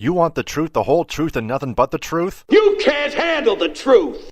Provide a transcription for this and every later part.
You want the truth, the whole truth, and nothing but the truth? You can't handle the truth!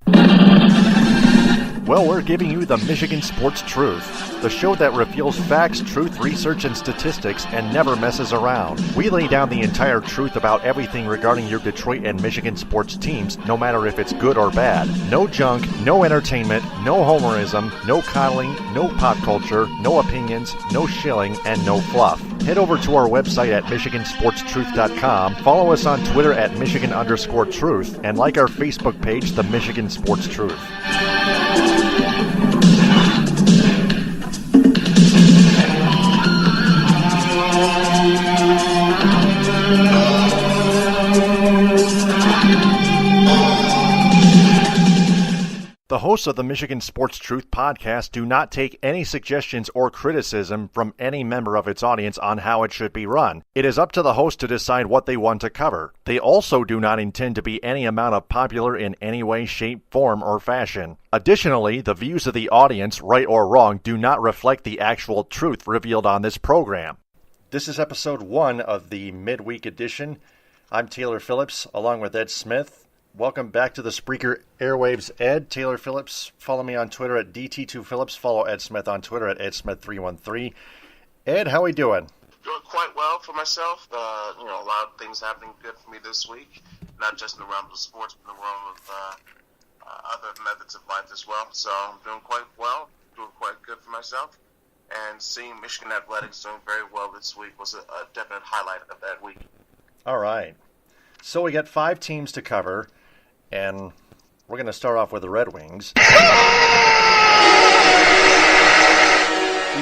Well, we're giving you the Michigan Sports Truth, the show that reveals facts, truth, research, and statistics and never messes around. We lay down the entire truth about everything regarding your Detroit and Michigan sports teams, no matter if it's good or bad. No junk, no entertainment, no homerism, no coddling, no pop culture, no opinions, no shilling, and no fluff. Head over to our website at MichiganSportsTruth.com, follow us on Twitter at Michigan_Truth, and like our Facebook page, The Michigan Sports Truth. The hosts of the Michigan Sports Truth podcast do not take any suggestions or criticism from any member of its audience on how it should be run. It is up to the host to decide what they want to cover. They also do not intend to be any amount of popular in any way, shape, form, or fashion. Additionally, the views of the audience, right or wrong, do not reflect the actual truth revealed on this program. This is episode 1 of the midweek edition. I'm Taylor Phillips, along with Ed Smith. Welcome back to the Spreaker airwaves, Ed. Taylor Phillips. Follow me on Twitter at DT2Phillips. Follow Ed Smith on Twitter at EdSmith313. Ed, how are we doing? Doing quite well for myself. A lot of things happening good for me this week, not just in the realm of sports, but in the realm of other methods of life as well. So I'm doing quite well, doing quite good for myself. And seeing Michigan Athletics doing very well this week was a definite highlight of that week. All right. So we got 5 teams to cover. And we're going to start off with the Red Wings. We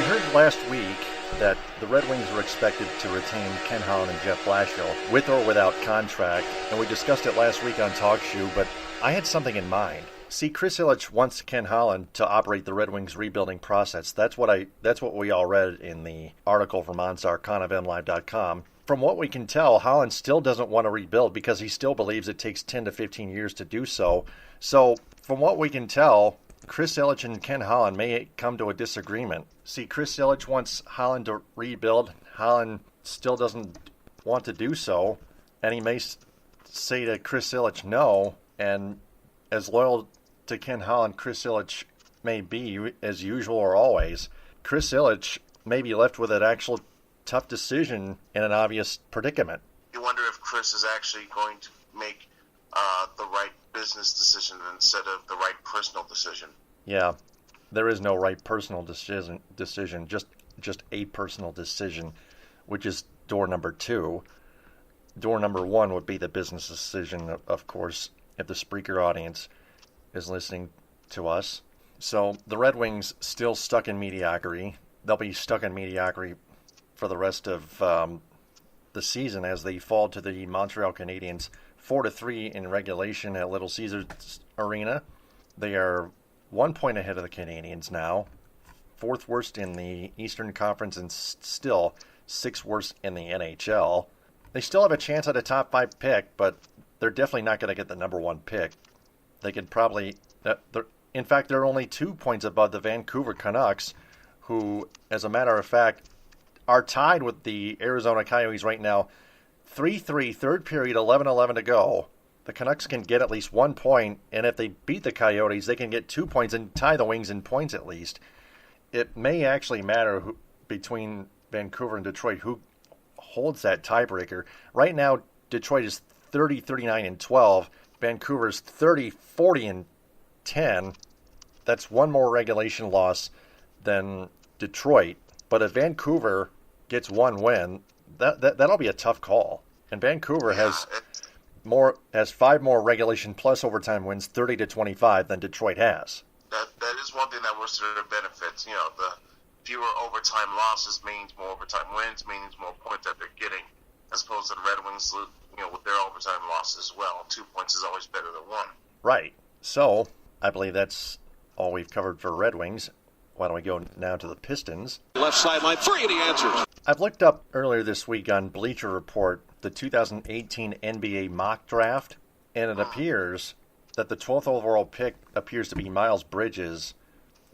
heard last week that the Red Wings were expected to retain Ken Holland and Jeff Blashill with or without contract. And we discussed it last week on Talk Shoe, but I had something in mind. See, Chris Ilitch wants Ken Holland to operate the Red Wings rebuilding process. That's what we all read in the article from OnStarConofMLive.com. From what we can tell, Holland still doesn't want to rebuild because he still believes it takes 10 to 15 years to do so. So, from what we can tell, Chris Ilitch and Ken Holland may come to a disagreement. See, Chris Ilitch wants Holland to rebuild. Holland still doesn't want to do so. And he may say to Chris Ilitch no. And as loyal to Ken Holland Chris Ilitch may be, as usual or always, Chris Ilitch may be left with an actual tough decision in an obvious predicament. You wonder if Chris is actually going to make the right business decision instead of the right personal decision. Yeah, there is no right personal decision, just a personal decision, which is door number 2. Door number 1 would be the business decision, of course, if the Spreaker audience is listening to us. So the Red Wings still stuck in mediocrity. They'll be stuck in mediocrity for the rest of the season as they fall to the Montreal Canadiens 4-3 in regulation at Little Caesars Arena. They are 1 point ahead of the Canadiens now, 4th worst in the Eastern Conference and still 6th worst in the NHL. They still have a chance at a top 5 pick, but they're definitely not going to get the number 1 pick. They could probably, in fact, they're only 2 points above the Vancouver Canucks, who, as a matter of fact, are tied with the Arizona Coyotes right now. 3-3, third period, 11-11 to go. The Canucks can get at least 1 point, and if they beat the Coyotes, they can get 2 points and tie the Wings in points at least. It may actually matter between Vancouver and Detroit who holds that tiebreaker. Right now, Detroit is 30-39-12. Vancouver's 30-40-10. That's 1 more regulation loss than Detroit. But if Vancouver gets 1 win, that'll be a tough call. And Vancouver has 5 more regulation plus overtime wins, 30-25, than Detroit has. That is one thing that works to their benefits. The fewer overtime losses means more overtime wins, means more points that they're getting, as opposed to the Red Wings, with their overtime loss as well. 2 points is always better than 1. Right. So, I believe that's all we've covered for Red Wings. Why don't we go now to the Pistons? Left sideline 3, and he answers. I've looked up earlier this week on Bleacher Report the 2018 NBA mock draft, and it appears that the 12th overall pick appears to be Miles Bridges,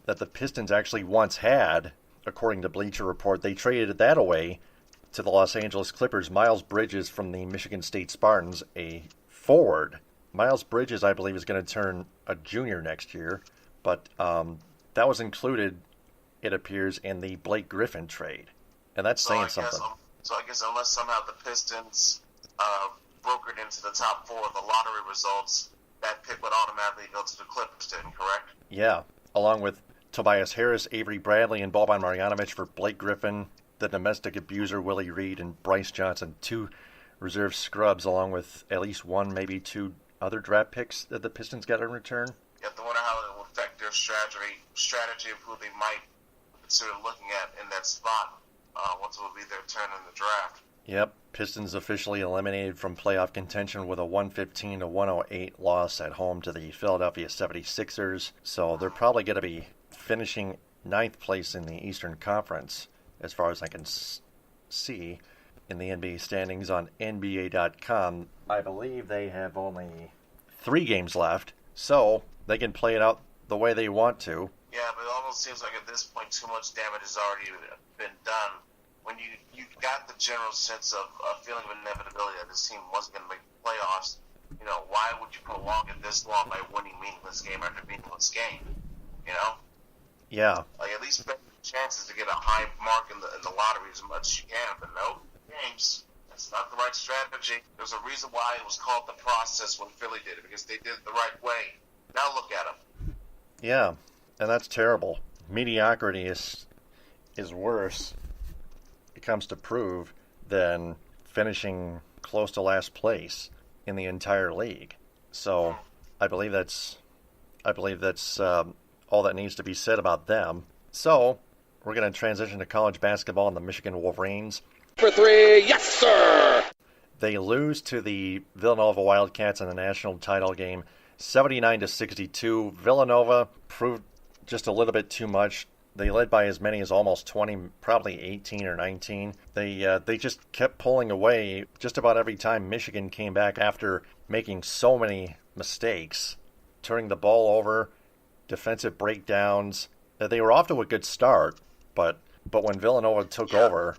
that the Pistons actually once had, according to Bleacher Report. They traded that away to the Los Angeles Clippers, Miles Bridges from the Michigan State Spartans, a forward. Miles Bridges, I believe, is going to turn a junior next year, but that was included, it appears, in the Blake Griffin trade, and that's saying something. So I guess unless somehow the Pistons brokered into the top 4 of the lottery results, that pick would automatically go to the Clippers, then, correct? Yeah, along with Tobias Harris, Avery Bradley, and Boban Marjanovic for Blake Griffin, the domestic abuser Willie Reed, and Bryce Johnson, 2 reserve scrubs, along with at least 1, maybe 2 other draft picks that the Pistons got in return. You have to wonder how it will affect their strategy of who they might consider looking at in that spot once it will be their turn in the draft. Yep, Pistons officially eliminated from playoff contention with a 115-108 loss at home to the Philadelphia 76ers, so they're probably going to be finishing 9th place in the Eastern Conference, as far as I can see in the NBA standings on NBA.com. I believe they have only 3 games left, so they can play it out the way they want to. Yeah, but it almost seems like at this point too much damage has already been done. When you got the general sense of a feeling of inevitability that this team wasn't going to make the playoffs, why would you prolong it this long by winning meaningless game after meaningless game? Yeah. Like, at least bet your chances to get a high mark in the lottery as much as you can, but no games. That's not the right strategy. There's a reason why it was called the process when Philly did it, because they did it the right way. Now look at them. Yeah, and that's terrible. Mediocrity is worse, it comes to prove, than finishing close to last place in the entire league. So I believe that's all that needs to be said about them. So we're going to transition to college basketball and the Michigan Wolverines. For 3, yes sir! They lose to the Villanova Wildcats in the national title game, 79-62. Villanova proved just a little bit too much. They led by as many as almost 20, probably 18 or 19. They just kept pulling away just about every time Michigan came back after making so many mistakes, turning the ball over, defensive breakdowns. They were off to a good start, but when Villanova took over,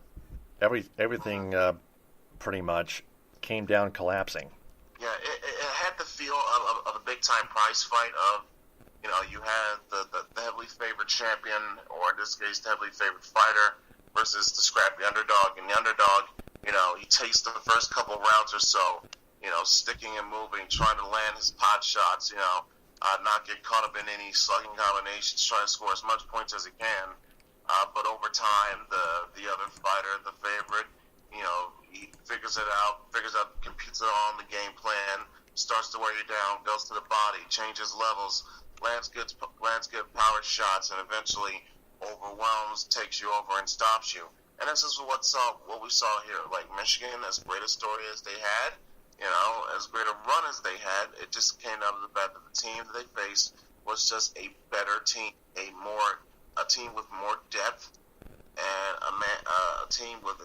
everything pretty much came down collapsing. Yeah, it had the feel of a big-time prize fight of, you had the heavily favored champion, or in this case, the heavily favored fighter, versus the scrappy underdog. And the underdog, he takes the first couple rounds or so, sticking and moving, trying to land his pot shots, not get caught up in any slugging combinations, trying to score as much points as he can. But over time, the other fighter, the favorite, he figures out, computes it all in the game plan, starts to wear you down, goes to the body, changes levels, lands good power shots, and eventually overwhelms, takes you over, and stops you. And this is what we saw here. Like, Michigan, as great a story as they had, as great a run as they had, it just came out of the fact that the team that they faced was just a better team, a team with more depth, and a team with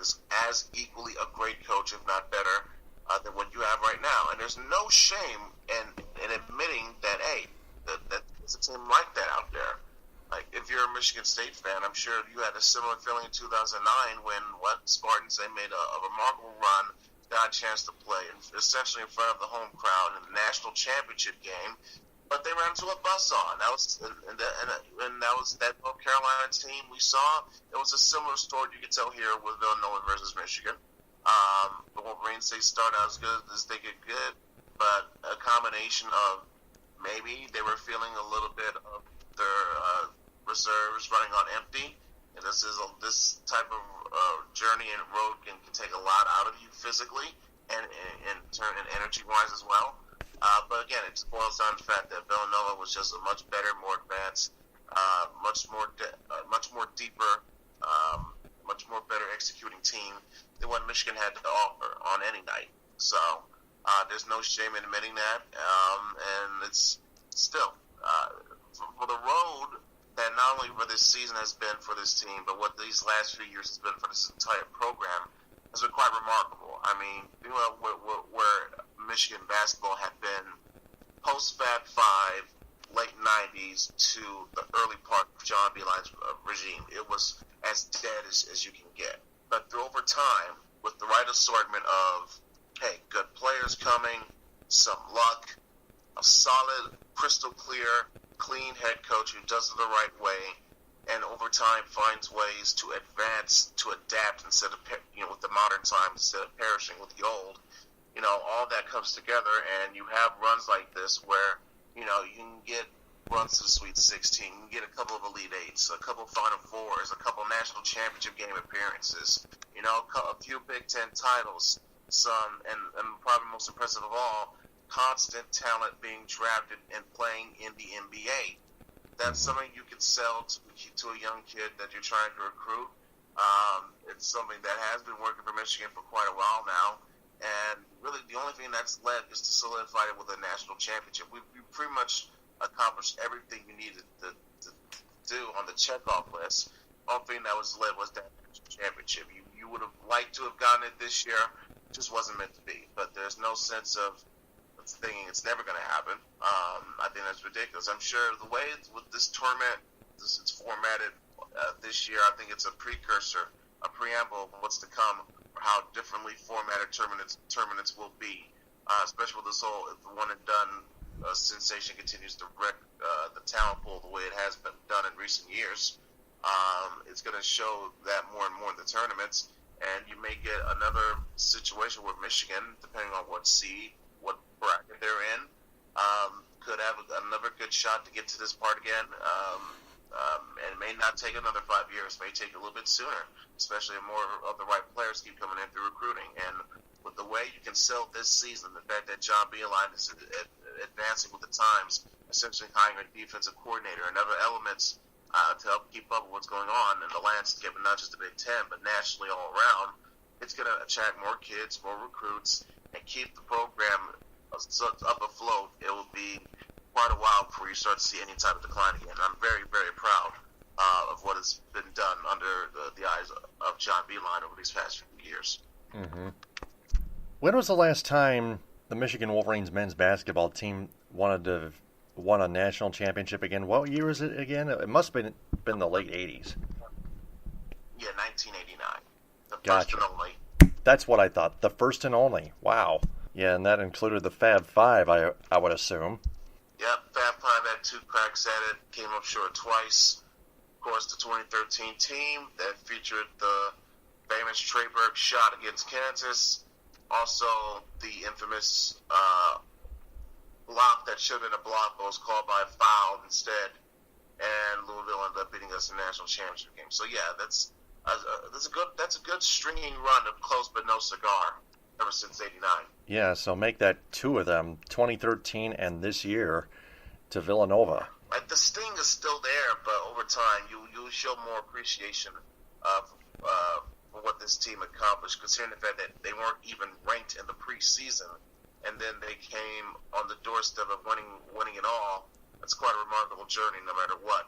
as equally a great coach, if not better, than what you have right now. And there's no shame in admitting that, hey, that there's a team like that out there. Like, if you're a Michigan State fan, I'm sure you had a similar feeling in 2009 when Spartans, they made a remarkable run, got a chance to play, essentially in front of the home crowd in the national championship game, but they ran into a buzzsaw. That was that North Carolina team we saw. It was a similar story you could tell here with Villanova versus Michigan. The Wolverines, they start out as good as they get good, but a combination of maybe they were feeling a little bit of their reserves running on empty, and this type of journey and road can take a lot out of you physically and energy-wise as well. But again, it boils down to the fact that Villanova was just a much better, more advanced, much more deeper, much more better executing team than what Michigan had to offer on any night. So there's no shame in admitting that, and it's still for the road that not only for this season has been for this team, but what these last few years has been for this entire program has been quite remarkable. I mean, where Michigan basketball had been post-Fab 5, late 90s to the early part of John Beilein's regime. It was as dead as you can get. but through over time, with the right assortment of, hey, good players coming, some luck, a solid, crystal clear, clean head coach who does it the right way, and over time finds ways to advance, to adapt instead of, with the modern times instead of perishing with the old. All that comes together, and you have runs like this where, you can get runs to the Sweet 16, you can get a couple of Elite Eights, a couple of Final Fours, a couple of National Championship game appearances, a few Big Ten titles, and probably most impressive of all, constant talent being drafted and playing in the NBA. That's something you can sell to a young kid that you're trying to recruit. It's something that has been working for Michigan for quite a while now. And really, the only thing that's left is to solidify it with a national championship. We pretty much accomplished everything you needed to do on the checkoff list. The only thing that was left was that national championship. You would have liked to have gotten it this year. It just wasn't meant to be. But there's no sense of thinking it's never going to happen. I think that's ridiculous. I'm sure the way with this tournament, it's formatted this year, I think it's a precursor, a preamble of what's to come, or how differently formatted tournaments will be, especially with this whole one and done sensation continues to wreck the talent pool the way it has been done in recent years. It's going to show that more and more in the tournaments, and you may get another situation where Michigan, depending on what seed, what bracket they're in, could have another good shot to get to this part again. And it may not take another 5 years. It may take a little bit sooner, especially if more of the right players keep coming in through recruiting. And with the way you can sell this season, the fact that John Beilein is advancing with the times, essentially hiring a defensive coordinator and other elements to help keep up with what's going on in the landscape, and not just the Big Ten, but nationally all around, it's going to attract more kids, more recruits, and keep the program up afloat. It will be quite a while before you start to see any type of decline again. I'm very, very proud of what has been done under the eyes of John Beilein over these past few years. Mm-hmm. When was the last time the Michigan Wolverines men's basketball team won a national championship again? What year was it again? It must have been the late 80s. Yeah, 1989. The Gotcha. First and only. That's what I thought. The first and only. Wow. Yeah, and that included the Fab Five, I would assume. Yep, Fab Five had 2 cracks at it, came up short twice. Of course, the 2013 team that featured the famous Treyberg shot against Kansas. Also, the infamous block that should have been a block but was called by a foul instead. And Louisville ended up beating us in the national championship game. So yeah, that's a good stringing run of close but no cigar ever since '89. Yeah, so make that 2 of them, 2013 and this year, to Villanova. Like, the sting is still there, but over time you show more appreciation for what this team accomplished, considering the fact that they weren't even ranked in the preseason, and then they came on the doorstep of winning it all. It's quite a remarkable journey, no matter what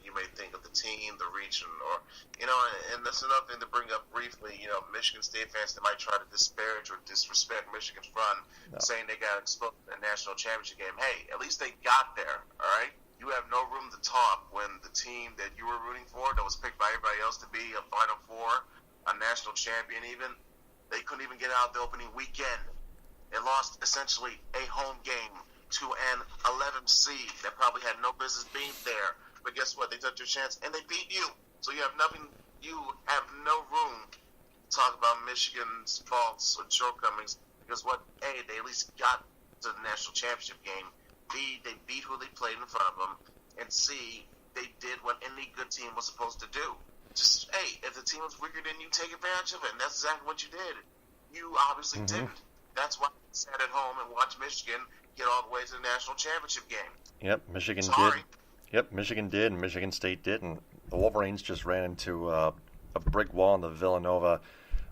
you may think of the team, the region, or and that's another thing to bring up briefly. Michigan State fans that might try to disparage or disrespect Michigan's run, saying they got exposed in the national championship game. Hey, at least they got there. All right, you have no room to talk when the team that you were rooting for, that was picked by everybody else to be a Final Four, a national champion, even they couldn't even get out the opening weekend. They lost essentially a home game to an 11 seed that probably had no business being there. But guess what? They took their chance and they beat you. So you have no room to talk about Michigan's faults or shortcomings, because they at least got to the national championship game. B, they beat who they played in front of them. And C, they did what any good team was supposed to do. Just, if the team was weaker than you, take advantage of it. And that's exactly what you did. You obviously didn't. That's why you sat at home and watched Michigan get all the way to the national championship game. Yep, Michigan did. Yep, Michigan did, and Michigan State didn't. The Wolverines just ran into a brick wall in the Villanova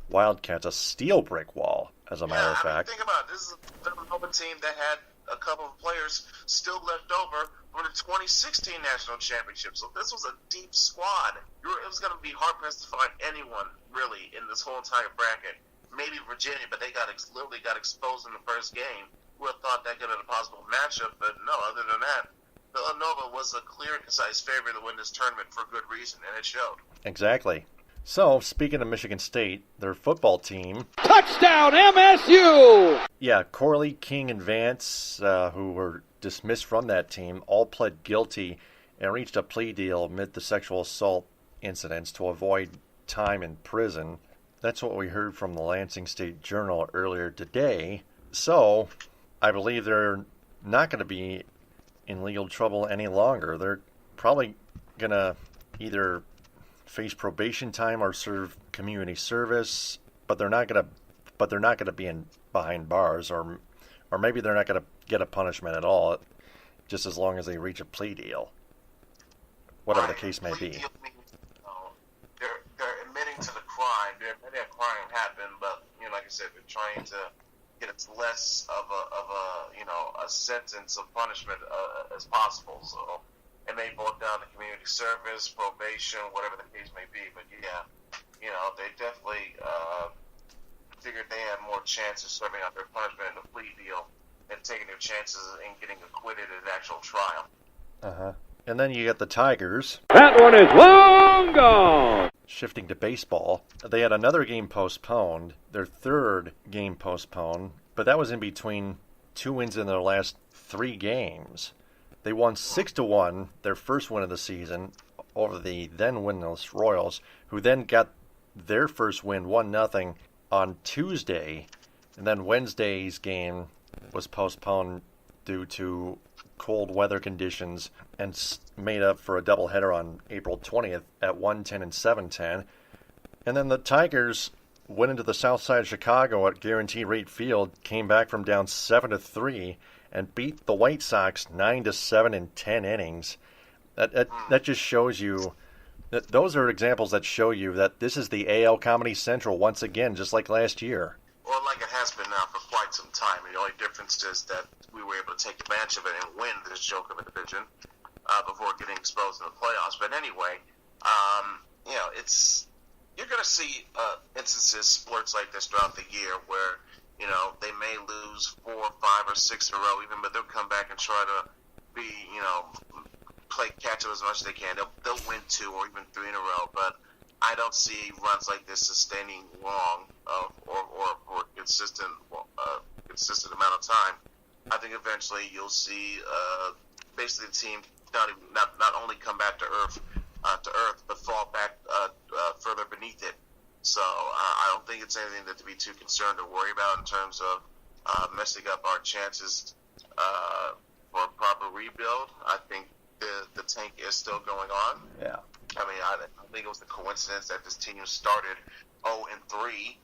Wildcats, a steel brick wall, as a matter of fact. Think about it. This is a Villanova team that had a couple of players still left over for the 2016 national championship. So this was a deep squad. It was going to be hard-pressed to find anyone, really, in this whole entire bracket. Maybe Virginia, but they literally got exposed in the first game. Who would have thought that could have been a possible matchup, but no, other than that, Villanova was a clear and concise favorite to win this tournament for good reason, and it showed. Exactly. So, speaking of Michigan State, their football team... Touchdown, MSU! Yeah, Corley, King, and Vance, who were dismissed from that team, all pled guilty and reached a plea deal amid the sexual assault incidents to avoid time in prison. That's what we heard from the Lansing State Journal earlier today. So, I believe they're not going to be in legal trouble any longer. They're probably going to either face probation time or serve community service, but they're not going to be behind bars, or maybe they're not going to get a punishment at all, just as long as they reach a plea deal, whatever the case may be. They're admitting to the crime. They're admitting a crime happened, but like I said, they're trying to get as less of a sentence of punishment as possible. So it may boil down to community service, probation, whatever the case may be. But yeah, they definitely figured they had more chance of serving out their punishment in a plea deal and taking their chances in getting acquitted in an actual trial. And then you got the Tigers. That one is long gone! Shifting to baseball, they had another game postponed, their third game postponed, but that was in between 2 wins in their last 3 games. They won 6-1, their first win of the season, over the then winless Royals, who then got their first win 1-0 on Tuesday, and then Wednesday's game was postponed due to cold weather conditions and made up for a doubleheader on April 20th at 1:10 and 7:10. And then the Tigers went into the south side of Chicago at Guarantee Rate Field, came back from down 7-3, and beat the White Sox 9-7 in 10 innings. That just shows you that those are examples that show you that this is the AL Comedy Central once again, just like last year. Well, like it has been now for quite some time. The only difference is that we were able to take advantage of it and win this joke of a division before getting exposed in the playoffs. But anyway, you're going to see instances, sports like this throughout the year where, they may lose 4, 5, or 6 in a row, even, but they'll come back and try to be, play catch up as much as they can. They'll win 2 or even 3 in a row, but I don't see runs like this sustaining long or for a consistent amount of time. I think eventually you'll see basically the team not only come back to earth, but fall back further beneath it. So I don't think it's anything to be too concerned or worry about in terms of messing up our chances for a proper rebuild. I think the tank is still going on. Yeah. I think it was the coincidence that this team started 0-3,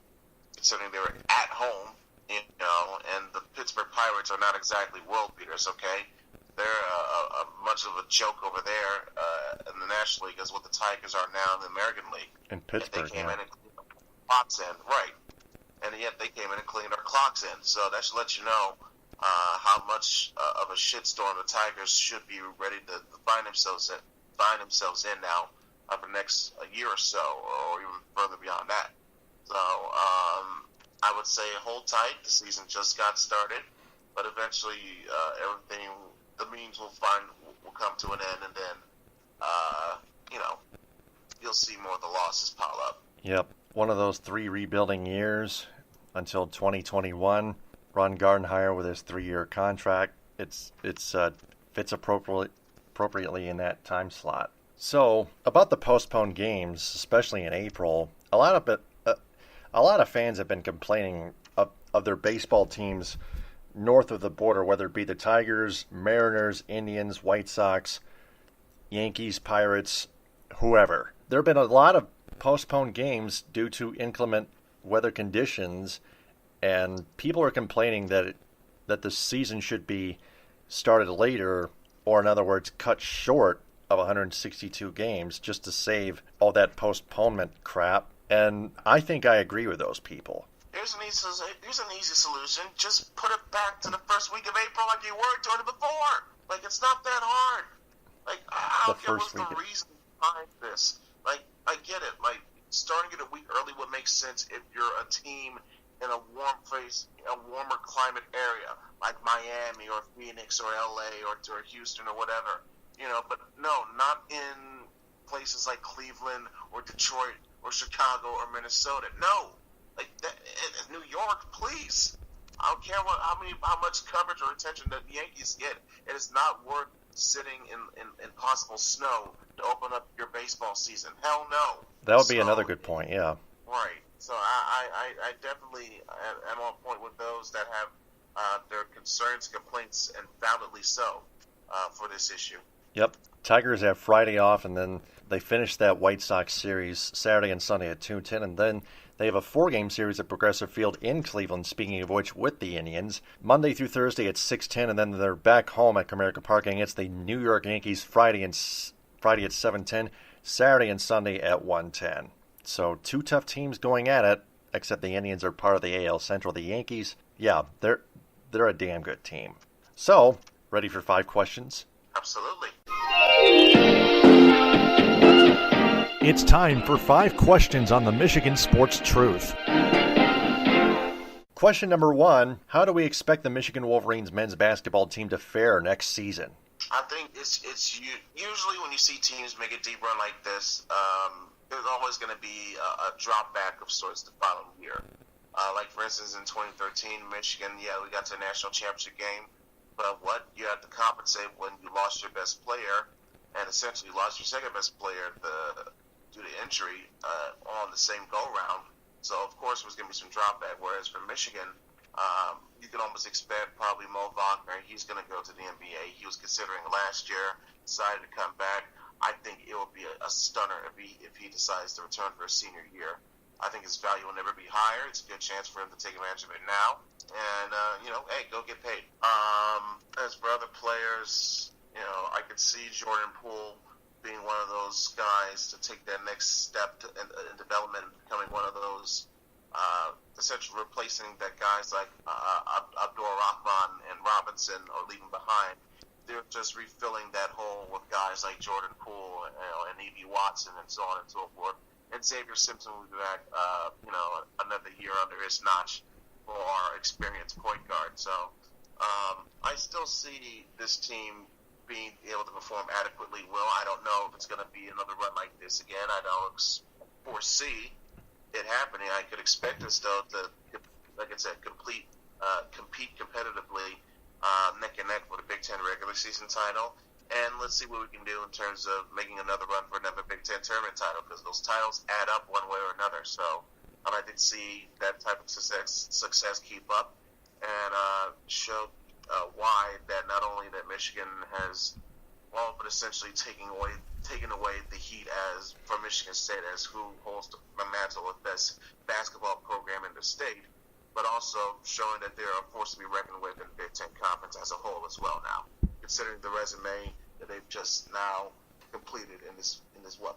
considering they were at home, and the Pittsburgh Pirates are not exactly world beaters, okay? They're a much of a joke over there in the National League as what the Tigers are now in the American League. In Pittsburgh, they came in and cleaned our clocks in, right. And yet they came in and cleaned our clocks in. So that should let you know how much of a shitstorm the Tigers should be ready to find themselves in now for the next year or so, or even further beyond that. So I would say hold tight. The season just got started, but eventually everything, the means will come to an end, and then you'll see more of the losses pile up. Yep, one of those 3 rebuilding years until 2021. Ron Gardenhire with his 3-year contract. It's fits appropriately in that time slot. So about the postponed games, especially in April, a lot of fans have been complaining of their baseball teams north of the border, whether it be the Tigers, Mariners, Indians, White Sox, Yankees, Pirates, whoever. There have been a lot of postponed games due to inclement weather conditions, and people are complaining that the season should be started later, or in other words, cut short of 162 games just to save all that postponement crap. And I think I agree with those people. Here's an easy solution. Just put it back to the first week of April like you were doing it before. Like, it's not that hard. Like, I don't get what's the reason behind this. Like, I get it. Like, starting it a week early would make sense if you're a team in a warm place, a warmer climate area, like Miami or Phoenix or LA or Houston or whatever. But no, not in places like Cleveland or Detroit or Chicago or Minnesota. No, like that, New York, please. I don't care how much coverage or attention that the Yankees get. It is not worth sitting in possible snow to open up your baseball season. Hell no. That would be another good point. Yeah. Right. So I definitely am on point with those that have their concerns, complaints, and validly so for this issue. Yep. Tigers have Friday off, and then they finish that White Sox series Saturday and Sunday at 2:10, and then they have a 4-game series at Progressive Field in Cleveland, speaking of which, with the Indians. Monday through Thursday at 6:10, and then they're back home at Comerica Park against the New York Yankees Friday at 7:10, Saturday and Sunday at 1:10. So 2 tough teams going at it, except the Indians are part of the AL Central. The Yankees, yeah, they're a damn good team. So, ready for 5 questions? Absolutely. It's time for 5 questions on the Michigan Sports Truth. Question number 1, how do we expect the Michigan Wolverines men's basketball team to fare next season? I think it's usually when you see teams make a deep run like this, there's always going to be a drop back of sorts the following year. Like, for instance, in 2013, Michigan, we got to the national championship game, but you had to compensate when you lost your best player and essentially lost your second best player due to injury on the same go-round. So, of course, there was going to be some drop back, whereas for Michigan, you can almost expect probably Mo Wagner, he's going to go to the NBA. He was considering last year, decided to come back. I think it will be a stunner if he decides to return for a senior year. I think his value will never be higher. It's a good chance for him to take advantage of it now. And, hey, go get paid. As for other players, I could see Jordan Poole being one of those guys to take that next step in development, becoming one of those essentially replacing that guys like Abdul Rahman and Robinson are leaving behind. They're just refilling that hole with guys like Jordan Poole and E.B. Watson and so on and so forth. And Xavier Simpson will be back, another year under his notch for our experienced point guard. So I still see this team being able to perform adequately well. I don't know if it's going to be another run like this again. I don't foresee it happening. I could expect us, though, to, like I said, compete competitively neck and neck for the Big Ten regular season title. And let's see what we can do in terms of making another run for another Big Ten tournament title, because those titles add up one way or another. So I did see that type of success keep up and show why that not only that Michigan has all but essentially taken away the heat as from Michigan State as who holds the mantle of best basketball program in the state, but also showing that they're a force to be reckoned with in the Big Ten Conference as a whole as well now, considering the resume that they've just now completed in this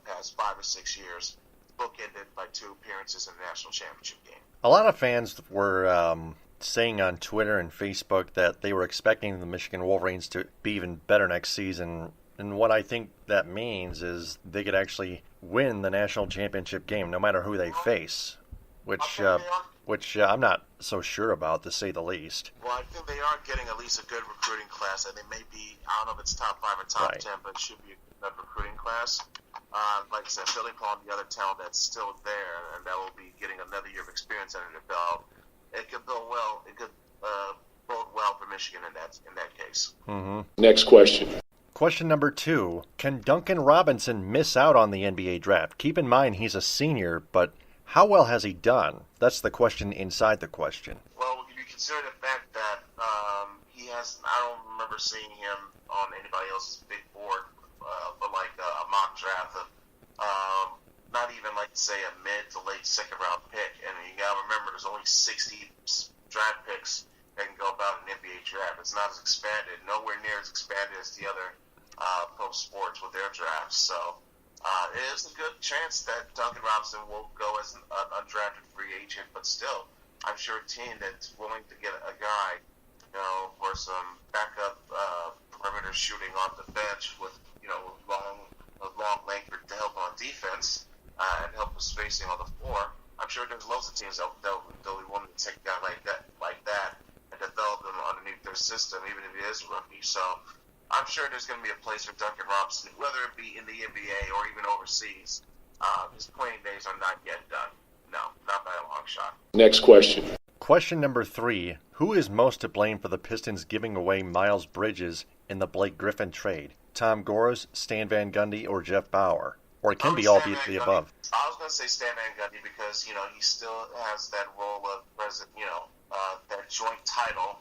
past 5 or 6 years, bookended by 2 appearances in the national championship game. A lot of fans were saying on Twitter and Facebook that they were expecting the Michigan Wolverines to be even better next season. And what I think that means is they could actually win the national championship game no matter who they face, which I'm not so sure about, to say the least. Well, I think they are getting at least a good recruiting class, and they may be, I don't know if it's top 5 or top 10, but it should be a good recruiting class. Like I said, building upon the other talent that's still there, and that will be getting another year of experience under their belt. It could bode well. It could bode well for Michigan in that case. Mm-hmm. Next question. Question number 2: can Duncan Robinson miss out on the NBA draft? Keep in mind he's a senior, but how well has he done? That's the question inside the question. Well, if you consider the fact that I don't remember seeing him on anybody else's big board for like a mock draft of not even like say a mid to late second round pick. And you gotta remember there's only 60 draft picks that can go about an NBA draft. It's not as expanded, nowhere near as expanded as the other pro sports with their drafts. So it is a good chance that Duncan Robinson will go as an undrafted free agent, but still, I'm sure a team that's willing to get a guy, for some backup perimeter shooting off the bench with, long length to help on defense and help with spacing on the floor. I'm sure there's loads of teams that will be willing to take a guy like that and develop them underneath their system, even if he is a rookie. So I'm sure there's going to be a place for Duncan Robinson, whether it be in the NBA or even overseas, His playing days are not yet done. No, not by a long shot. Next question. Question number 3. Who is most to blame for the Pistons giving away Miles Bridges in the Blake Griffin trade? Tom Gores, Stan Van Gundy, or Jeff Bauer? Or it can be all the above. I was going to say Stan Van Gundy because, he still has that role of president, that joint title,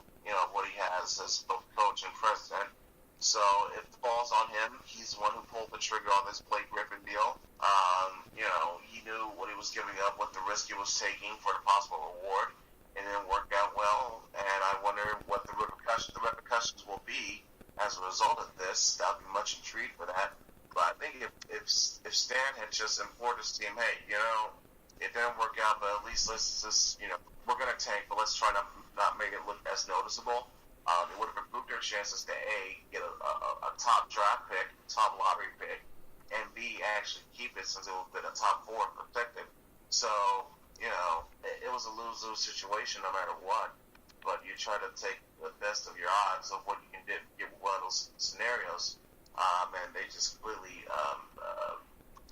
what he has as both coach and president. So if the ball's on him, he's the one who pulled the trigger on this Blake Griffin deal. He knew what he was giving up, what the risk he was taking for the possible reward. It didn't work out well, and I wonder what the repercussions will be as a result of this. I'll be much intrigued for that. But I think if Stan had just implored his team, hey, it didn't work out, but at least let's just, we're going to tank, but let's try not make it look as noticeable. It would have improved their chances to A, get a top draft pick, top lottery pick, and B, actually keep it since it would have been a top 4 protected. So, it was a lose-lose situation no matter what. But you try to take the best of your odds of what you can get one of those scenarios. And they just completely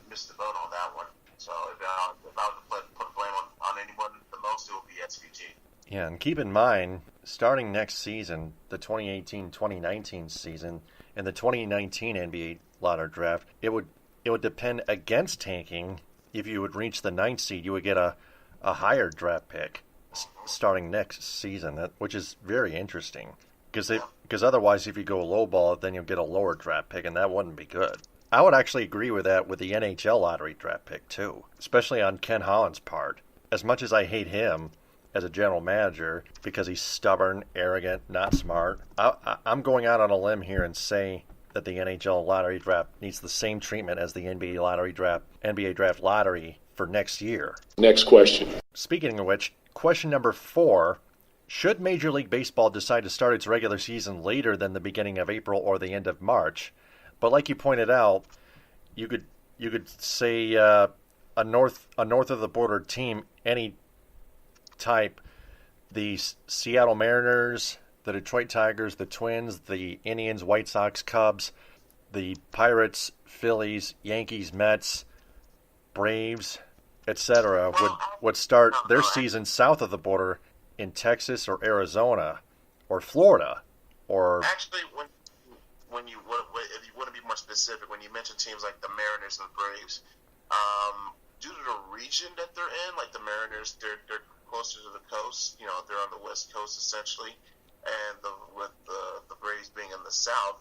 missed the boat on that one. So if I was to put blame on anyone, the most it would be SVG. Yeah, and keep in mind, starting next season, the 2018-2019 season, and the 2019 NBA lottery draft, it would depend against tanking. If you would reach the 9th seed, you would get a higher draft pick starting next season, which is very interesting. Because otherwise, if you go low ball, then you'll get a lower draft pick, and that wouldn't be good. I would actually agree with that with the NHL lottery draft pick, too, especially on Ken Holland's part. As much as I hate him as a general manager because he's stubborn, arrogant, not smart, I'm going out on a limb here and say that the NHL lottery draft needs the same treatment as the NBA draft lottery for next year. Next question. Speaking of which, question number 4. Should Major League Baseball decide to start its regular season later than the beginning of April or the end of March? But like you pointed out, you could say a north of the border team, any type, the Seattle Mariners, the Detroit Tigers, the Twins, the Indians, White Sox, Cubs, the Pirates, Phillies, Yankees, Mets, Braves, etc. would start their season south of the border in Texas or Arizona or Florida or actually if you want to be more specific, when you mention teams like the Mariners and the Braves, due to the region that they're in, like the Mariners, they're closer to the coast. They're on the West Coast essentially, and with the Braves being in the South,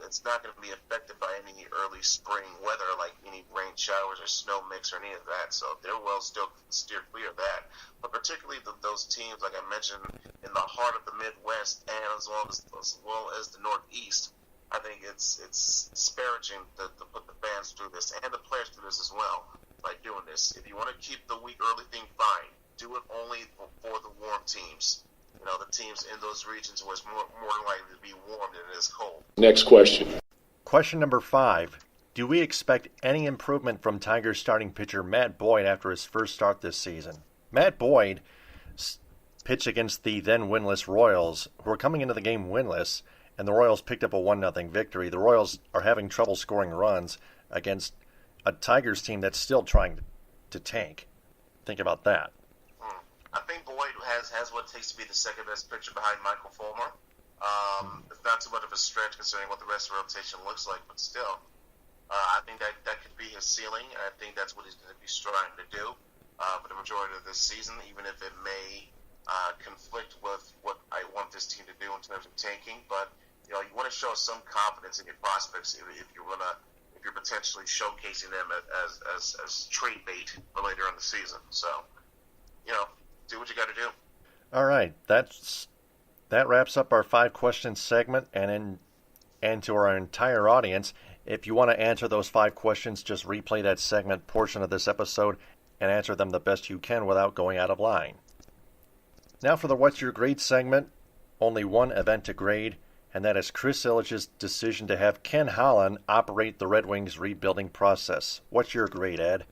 it's not going to be affected by any early spring weather, like any rain showers or snow mix or any of that. So they're well still steer clear of that. But particularly those teams, like I mentioned, in the heart of the Midwest and as well as the Northeast, I think it's disparaging to put the fans through this and the players through this as well by doing this. If you want to keep the week early thing, fine. Do it only for the warm teams. The teams in those regions where it's more likely to be warm than it is cold. Next question. Question number 5. Do we expect any improvement from Tigers starting pitcher Matt Boyd after his first start this season? Matt Boyd pitched against the then winless Royals, who are coming into the game winless, and the Royals picked up a 1-0 victory. The Royals are having trouble scoring runs against a Tigers team that's still trying to tank. Think about that. I think Boyd has what it takes to be the second best pitcher behind Michael Fulmer. It's not too much of a stretch considering what the rest of the rotation looks like, but still, I think that could be his ceiling. I think that's what he's going to be striving to do for the majority of this season, even if it may conflict with what I want this team to do in terms of tanking. But you want to show some confidence in your prospects if you're potentially showcasing them as trade bait for later in the season. So, do what you got to do. All right, that wraps up our 5 questions segment, and to our entire audience, if you want to answer those 5 questions, just replay that segment portion of this episode and answer them the best you can without going out of line. Now for the What's Your Grade segment, only one event to grade, and that is Chris Ilitch's decision to have Ken Holland operate the Red Wings rebuilding process. What's your grade, Ed?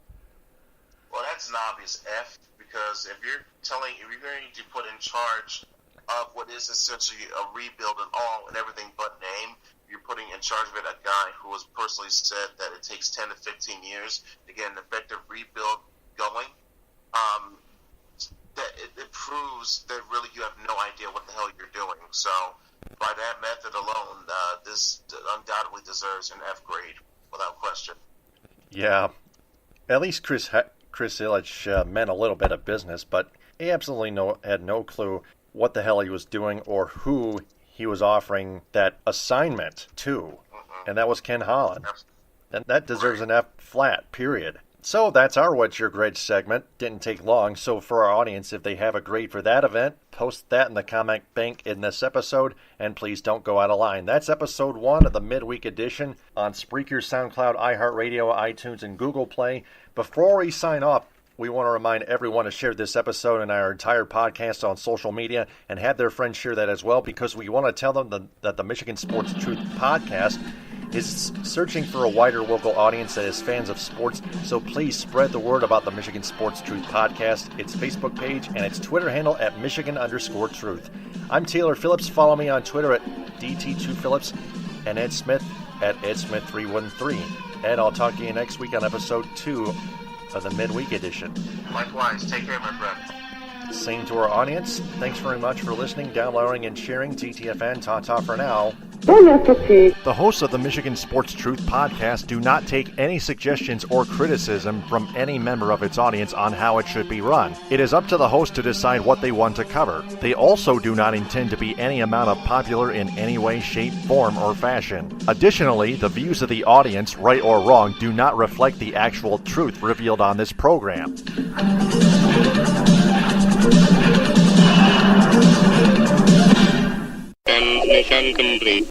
Well, that's an obvious F, because if you're going to put in charge of what is essentially a rebuild in all and everything but name. You're putting in charge of it a guy who has personally said that it takes 10 to 15 years to get an effective rebuild going. That it proves that really you have no idea what the hell you're doing. So by that method alone, this undoubtedly deserves an F grade without question. Yeah, at least Chris Ilitch meant a little bit of business, but he absolutely had no clue what the hell he was doing or who he was offering that assignment to, and that was Ken Holland. And that deserves an F flat, period. So that's our What's Your Grade segment. Didn't take long. So for our audience, if they have a grade for that event, post that in the comment bank in this episode, and please don't go out of line. That's episode 1 of the midweek edition on Spreaker, SoundCloud, iHeartRadio, iTunes, and Google Play. Before we sign off, we want to remind everyone to share this episode and our entire podcast on social media and have their friends share that as well, because we want to tell them that the Michigan Sports Truth podcast is searching for a wider local audience that is fans of sports, so please spread the word about the Michigan Sports Truth podcast, its Facebook page, and its Twitter handle at Michigan_Truth. I'm Taylor Phillips. Follow me on Twitter at DT2Phillips and Ed Smith at EdSmith313. Ed, I'll talk to you next week on episode 2 of the midweek edition. Likewise. Take care, my friend. Same to our audience. Thanks very much for listening, downloading, and sharing. TTFN, ta-ta for now. The hosts of the Michigan Sports Truth podcast do not take any suggestions or criticism from any member of its audience on how it should be run. It is up to the host to decide what they want to cover. They also do not intend to be any amount of popular in any way, shape, form, or fashion. Additionally, the views of the audience, right or wrong, do not reflect the actual truth revealed on this program. Transmission complete.